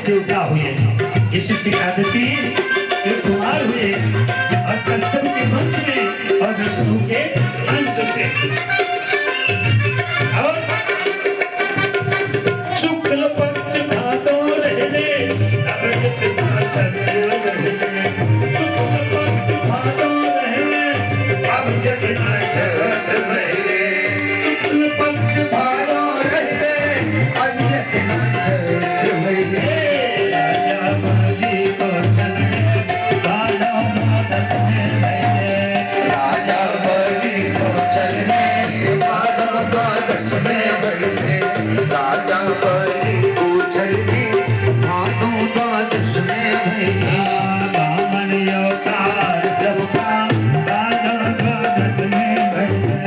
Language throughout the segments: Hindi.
देवता हुए, इसी शिक्षा देती कि कुमार हुए और कश्यप के वंश में और विष्णु के अंश से। और शुक्ल पक्ष भादो रहले अब जितना चंद्र रहले, शुक्ल पक्ष भादो रहले अब जितना चंद्र रहले, शुक्ल पक्ष भादो रहले अब जितना चंद्र रहले। राजा बलि को चलने भादो द्वादश में रहले, राजा बलि को चलने भादो द्वादश में रहले, राजा बलि को चलने भादो द्वादश में रहले। बामन अवतार प्रभु का भादो द्वादश में रहले,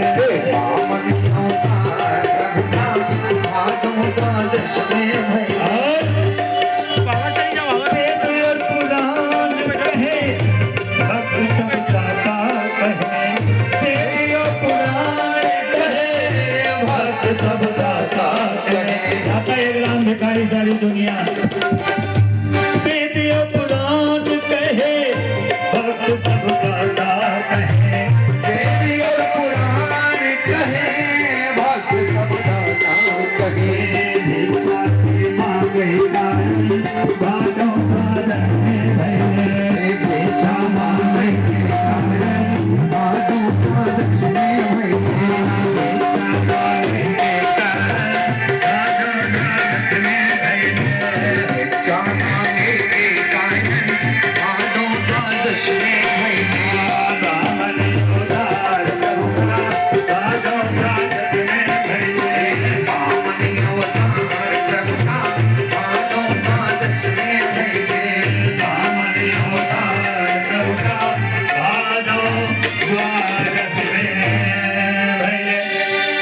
बामन अवतार प्रभु का भादो द्वादश में रहले। वेद और पुराण कहे भक्त सब गाता कहे, वेद और पुराण कहे भक्त सब गाता कहे। गाता एक राम भिखारी सारी दुनिया, वेद और पुराण कहे भक्त सब गाता कहे, वेद और पुराण कहे भक्त सब गाता कहे। भिक्षा की मांगे गाई भादो द्वादश में रहले, भिक्षा मांगे गाई भादो द्वादश में रहले, भिक्षा मांगे गाई भादो द्वादश में रहले, भिक्षा मांगे गाई भादो द्वादश में रहले। बामन अवतार प्रभु का भादो द्वादश में रहले, बामन अवतार प्रभु का भादो द्वादश में रहले, बामन अवतार प्रभु का भादो द्वादश में रहले।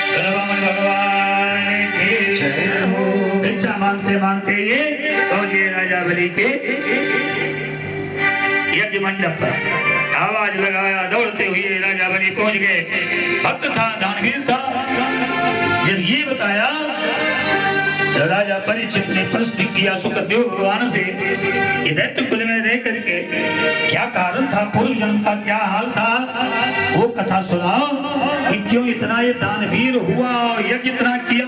बोलो बामन भगवान की जय हो। भिक्षा मांगते मांगते ये पहुंचे राजा बलि के यज्ञ मंडप पर। आवाज लगाया, दौड़ते हुए राजा बलि पहुंच गए। भक्त था, दानवीर था। जब ये बताया तो राजा परीक्षित ने प्रश्न किया सुखदेव भगवान से कि दैत्य कुल में रह करके क्या कारण था, पूर्व जन्म का क्या हाल था, वो कथा सुनाओ कि क्यों इतना ये दानवीर हुआ और यज्ञ इतना किया।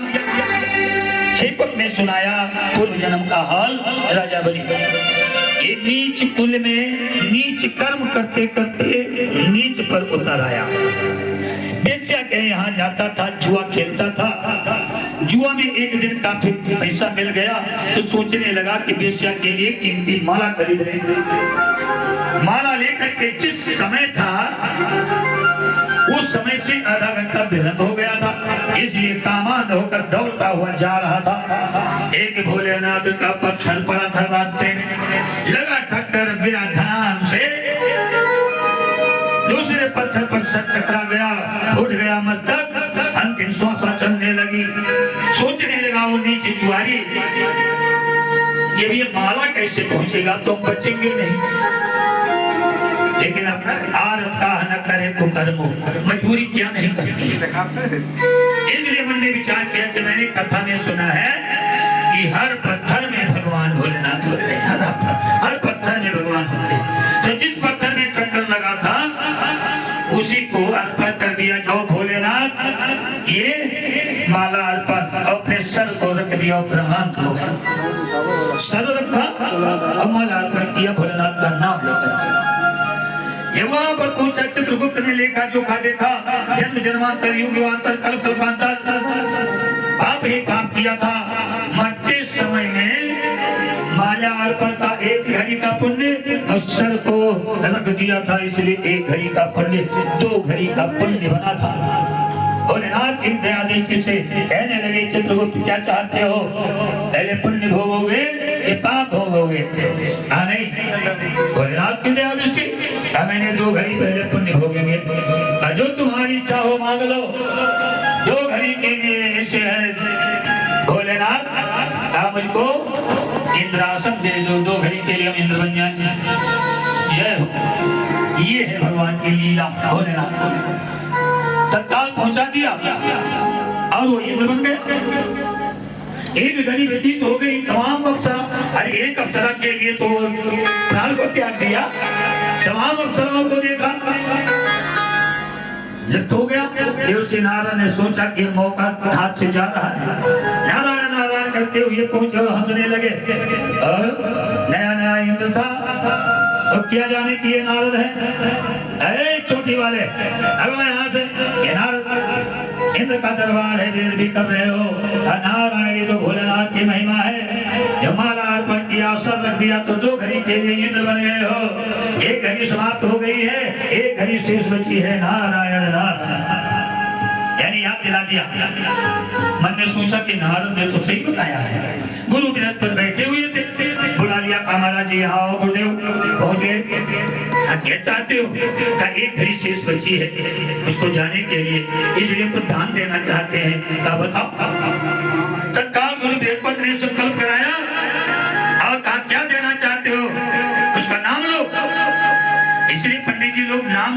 क्षेपक में सुनाया पूर्व जन्म का हाल राजा बलि। ये नीच कुल में नीच कर्म करते करते नीच पर उतर आया। बेश्या के यहाँ जाता था, जुआ खेलता था। जुआ में एक दिन काफी पैसा मिल गया तो सोचने लगा कि बेश्या के लिए कीमती माला खरीद ले। माला लेकर के जिस समय था उस समय से आधा घंटा विलंब हो गया था, इसलिए कामांध होकर दौड़ता हुआ जा रहा था। एक भोलेनाथ का पत्थर पड़ा था रास्ते में, लगा ठक्कर गिरा धाम से। दूसरे पत्थर पर सर टकरा गया, उठ गया मस्तक, अंतिम श्वास चलने लगी। सोचने लगा वो नीचे जुआरी, ये माला कैसे पहुंचेगा, तो बचेंगे नहीं। लेकिन आरत का न करे को कर्मो, मजबूरी क्या नहीं करती। इसलिए मन ने विचार किया कि मैंने कथा में सुना है कि हर पत्थर में भगवान भोलेनाथ होते हैं, हर पत्थर में भगवान होते हैं। तो जिस पत्थर में चक्कर लगा था उसी को अर्पण कर दिया। जाओ भोलेनाथ, ये माला अर्पण, अपने सर को रख दिया और प्रणाम हो गया। सर रखा और माला अर्पण किया भोलेनाथ का नाम लेकर। ये वहां पर पहुंचा, चित्रगुप्त ने लेखा जोखा देखा, जन्म जन्मांतर युग युगांतर कल्प कल्पांतर पाप ही पाप किया था। मरते समय में माला अर्पण का एक घड़ी का पुण्य और सर को रख दिया था, इसलिए एक घड़ी का पुण्य 2 घड़ी का पुण्य बना था। भोलेनाथ की दया दृष्टि से कहने लगे, चित्रगुप्त क्या चाहते हो, पहले पुण्य भोगोगे ये पाप भोगोगे? नहीं, भोलेनाथ की दया दृष्टि, मैंने 2 घड़ी पहले पुण्य भोगेंगे। जो तुम्हारी इच्छा हो मांग लो। 2 घड़ी के लिए ऐसे है भोलेनाथ, मुझको इंद्रासन दे दो, 2 घड़ी के लिए हम इंद्र बन जाएंगे। ये है भगवान की लीला। भोलेनाथ तत्काल पहुंचा दिया और वो इंद्र बन गए। एक घड़ी व्यतीत हो गई, तमाम अप्सरा, अरे एक अप्सरा के लिए तो प्राण को त्याग दिया, तमाम अप्सराओं को देखा, लिप्त हो गया। देवर्षि नारद ने सोचा कि मौका हाथ से जा रहा है, नारायण नारायण करते हुए पहुंचे और हंसने लगे। नया नया इंद्र था और क्या जाने कि ये नारद है, चोटी वाले, अगला यहाँ से ये नारद, इंद्र का दरबार है, वेद भी कर रहे हो, नारायण ये तो भोलेनाथ की महिमा है, जब माला अर्पण किया, अवसर रख दिया तो 2 घड़ी के लिए इंद्र बन गए हो, 1 घड़ी समाप्त हो गई है, 1 घड़ी शेष बची है, नारायण नारायण, यानी याद दिला दिया। मन में सोचा कि नारद ने तो सही बताया है। गुरु बृहस्पति बैठे हुए थे, बुला लिया, कहा महाराज जी आओ, गुरुदेव पहुंच गए। क्या चाहते हो? कहा 1 घड़ी शेष बची है उसको जाने के लिए, इसलिए कुछ दान देना चाहते हैं। कहा बताओ। तत्काल गुरु बृहस्पति ने संकल्प कराया और कहा क्या देना चाहते हो, उसका नाम लो। इसलिए पंडित जी लोग नाम,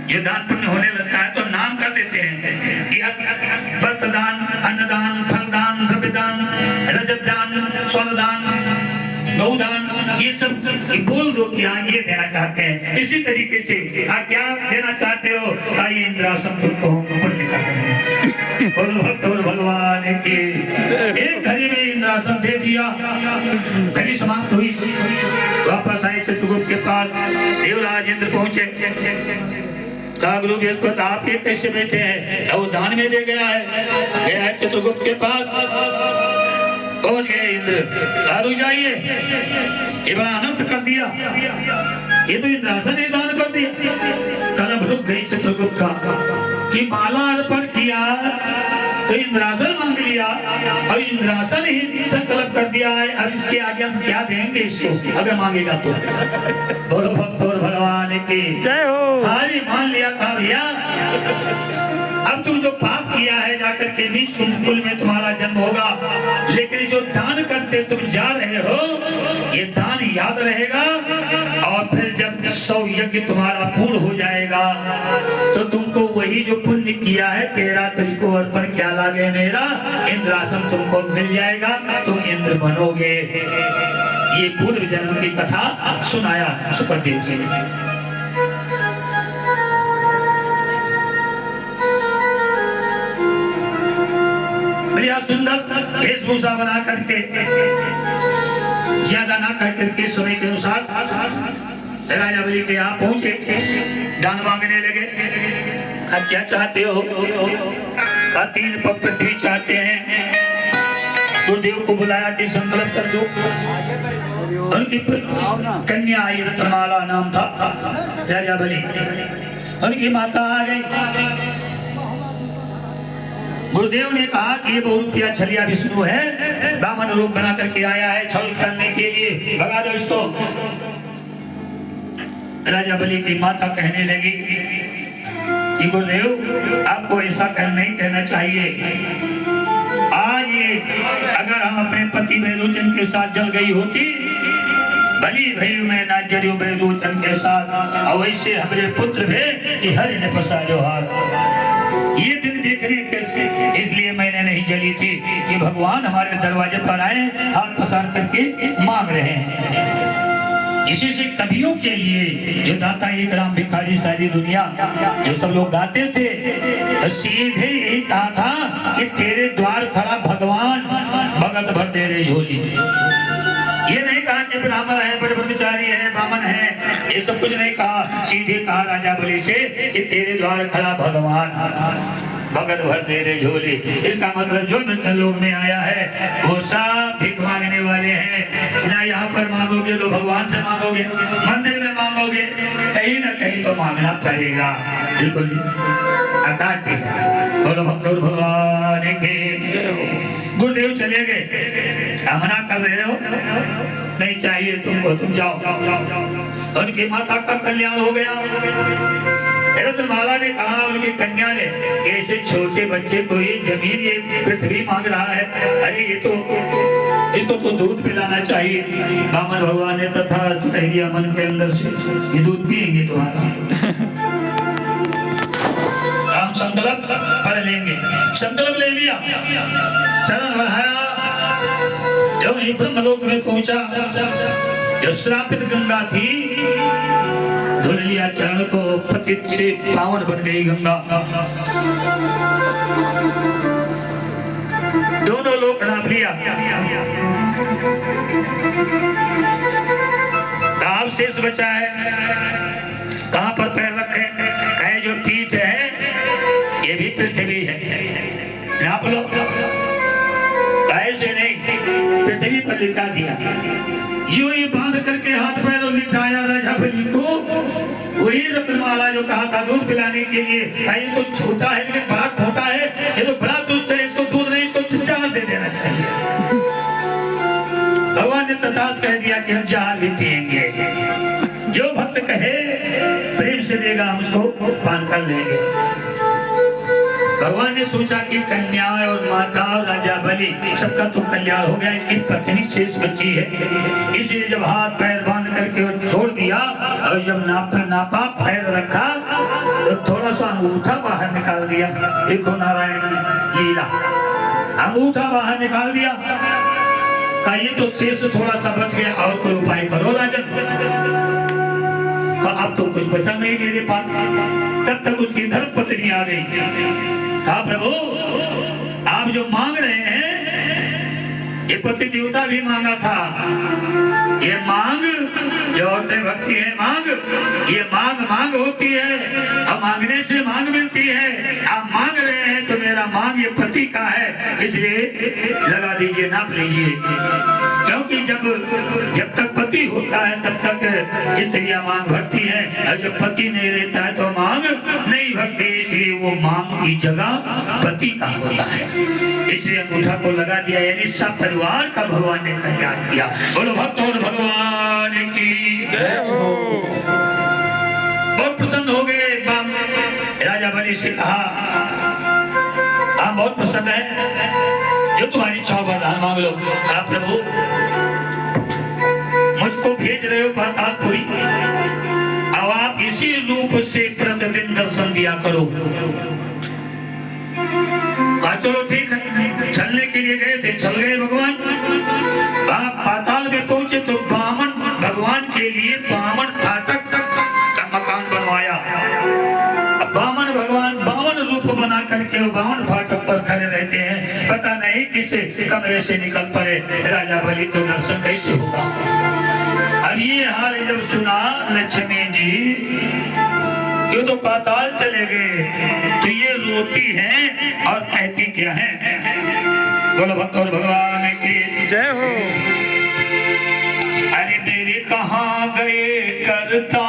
ये दान पुण्य होने लगता है तो नाम कर देते हैं कि वस्त्र दान, अन्नदान, फलदान, द्रव्यदान, रजत दान, स्वर्ण दान, गौदान, ये सब बोल दो कि हाँ ये देना चाहते हैं। इसी तरीके से क्या देना चाहते हो? ये इंद्रासन तुमको पुण्य करते हैं। और भक्त और भगवान की 1 घड़ी में इंद्रासन दे दिया। घड़ी समाप्त हुई, वापस आए चित्रगुप्त के पास, देवराज इंद्र पहुंचे। कहा गुरु बृहस्पति आप ये कैसे बैठे हैं? वो दान में दे गया है चित्रगुप्त के पास। पहुंच गए इंद्र, रुक जाइए, ये बड़ा अनर्थ कर दिया, ये तो इंद्रासन ही दान कर दिया। कलम रुक गई चित्रगुप्त का कि माला अर्पण किया तो इंद्रासन मांग लिया और इंद्रासन ही संकल्प कर दिया है, अब इसके आगे हम क्या देंगे इसको अगर मांगेगा तो। बोलो भक्त और भगवान की जय हो। हारी मान लिया था भैया, अब तुम जो पाप किया है जाकर के बीच कुल में तुम्हारा जन्म होगा, लेकिन जो दान करते तुम जा रहे हो ये दान याद रहेगा, और फिर जब 100 यज्ञ तुम्हारा पूर्ण हो जाएगा तो तुमको वही जो पुण्य किया है तेरा तुझको अर्पण क्या लागे मेरा, इंद्रासन तुमको मिल जाएगा, तुम इंद्र बनोगे। ये पूर्व जन्म की कथा सुनाया सुखदेव जी ने। बढ़िया सुंदर वेशभूषा बना करके, ज्यादा ना कर करके समय के अनुसार राजा बलि के यहाँ पहुंचे, दान मांगने लगे। अब क्या चाहते हो? 3 पग पृथ्वी चाहते हैं। गुरुदेव को बुलाया कि संकल्प कर दो। उनकी कन्या आई, रत्नमाला नाम था राजा बलि, उनकी माता आ गई। गुरुदेव ने कहा कि ये बहुरूपिया छलिया विष्णु है, ब्राह्मण रूप बना करके आया है छल करने के लिए, भगा दो इसको। राजा बलि की माता कहने लगी कि गुरुदेव आपको ऐसा नहीं कहना चाहिए। आज ये अगर हम अपने पति बैरोचन के साथ जल गई होती, बलि भई मैं ना जरियो बैरोचन के साथ, और वैसे हमारे पुत्र भे हरि ने पसारो हाथ। ये दिन देखने कैसे, इसलिए मैंने नहीं जली थी कि भगवान हमारे दरवाजे पर आए, हाथ पसार करके मांग रहे हैं। इसी से कवियों के लिए जो दाता एक राम भिखारी सारी दुनिया जो सब लोग गाते थे, तो सीधे यही कहा था कि तेरे द्वार खड़ा भगवान, भगत भर दे रे झोली। ये नहीं कहा कि ब्राह्मण है, बड़े ब्रह्मचारी है, ब्राह्मण है, ये सब कुछ नहीं कहा। सीधे कहा राजा बलि से कि तेरे द्वार खड़ा भगवान, भगत भर दे रे झोली। इसका मतलब जो मित्र लोग में आया है वो सब भीख मांगने वाले हैं। ना यहाँ पर मांगोगे तो भगवान से मांगोगे, मंदिर में मांगोगे, कहीं ना कहीं तो मांगना पड़ेगा। बिल्कुल अकाट है। बोलो भक्त और भगवान के। गुरुदेव चले गए, मना कर रहे हो, नहीं चाहिए तुमको, तुम जाओ। उनकी माता का कल्याण हो गया। रत्नमाला ने कहा उनकी कन्या ने, ऐसे छोटे बच्चे को ये जमीन, ये पृथ्वी मांग रहा है, अरे ये तो इसको तो दूध पिलाना चाहिए। बामन भगवान ने तथा कह दिया मन के अंदर से, ये दूध पिएंगे तुम्हारा, हम संकल्प पढ़ लेंगे। संकल्प ले लिया, चरण बढ़ाया। जब ये ब्रह्मलोक में पहुंचा, जो श्रापित गंगा थी, धुल लिया चरण को, पतित से पावन बन गई गंगा। दोनों लोग नाप लिया, काब शेष बचा है, कहां पर पैर रखे, कहे जो पीठ है ये भी पृथ्वी है, नाप लो। ऐसे नहीं, पृथ्वी पर लिखा दिया, जो ये बांध करके हाथ पैरों लिटाया राजा बलि को, वही रत्नमाला जो कहा था दूध पिलाने के लिए, ये तो छोटा है लेकिन बड़ा खोटा है, ये तो बड़ा दूध है, इसको दूध नहीं, इसको चार दे देना चाहिए। भगवान ने तथास्थ कह दिया कि हम चार भी पिएंगे, जो भक्त कहे प्रेम से देगा हम उसको पान कर लेंगे। भगवान ने सोचा कि कन्या और माता और राजा बलि सबका तो कल्याण हो गया, इसकी पत्नी शेष बची है, इसलिए जब हाथ पैर बांध करके छोड़ दिया और जब नापा पैर रखा तो थोड़ा सा अंगूठा बाहर निकाल दिया। देखो नारायण की लीला, अंगूठा बाहर निकाल दिया, कहा ये तो शेष थोड़ा सा बच गया, और कोई उपाय करो राजन। अब तो कुछ बचा नहीं मेरे पास। तब तक उसकी धर्मपत्नी आ गई, कहा प्रभु आप जो मांग रहे हैं ये पति देवता भी मांगा था, ये मांग जो औरतें भक्ति है मांग, ये मांग होती है, अब मांगने से मांग मिलती है। आप मांग रहे हैं तो मेरा मांग ये पति का है, इसलिए लगा दीजिए, नाप लीजिए, क्योंकि जब तक पति होता है तब तक स्त्रियां मांग भरती है, और जब पति नहीं रहता है तो मांग नहीं भरती, इसलिए वो मांग की जगह पति का होता है, इसलिए अंगूठा को लगा दिया, यानी सब परिवार का भगवान ने कल्याण किया। बोलो भक्त और भगवान की जय हो। बहुत प्रसन्न हो गए राजा बलि से कहा, बहुत प्रसन्न है, जो तुम्हारी इच्छा वरदान मांग लो। कहा प्रभु मुझको भेज रहे हो पातालपुरी, अब आप इसी रूप से प्रतिदिन दर्शन दिया करो। कहा चलो ठीक है, चलने के लिए गए थे, चल गए भगवान। वहां पाताल में पहुंचे तो बामन भगवान के लिए बामन फाटक का मकान बनवाया। अब बामन भगवान बामन रूप बना करके वो बामन फाटक पर खड़े रहते हैं, पता नहीं किसे कमरे से निकल पड़े राजा बलि, तो दर्शन कैसे होगा। अब ये हाल जब सुना लक्ष्मी जी ये तो पाताल चले गए, तो ये रोती है और कहती क्या है। बोलो भक्त और भगवान की जय हो। अरे मेरे कहाँ गए करता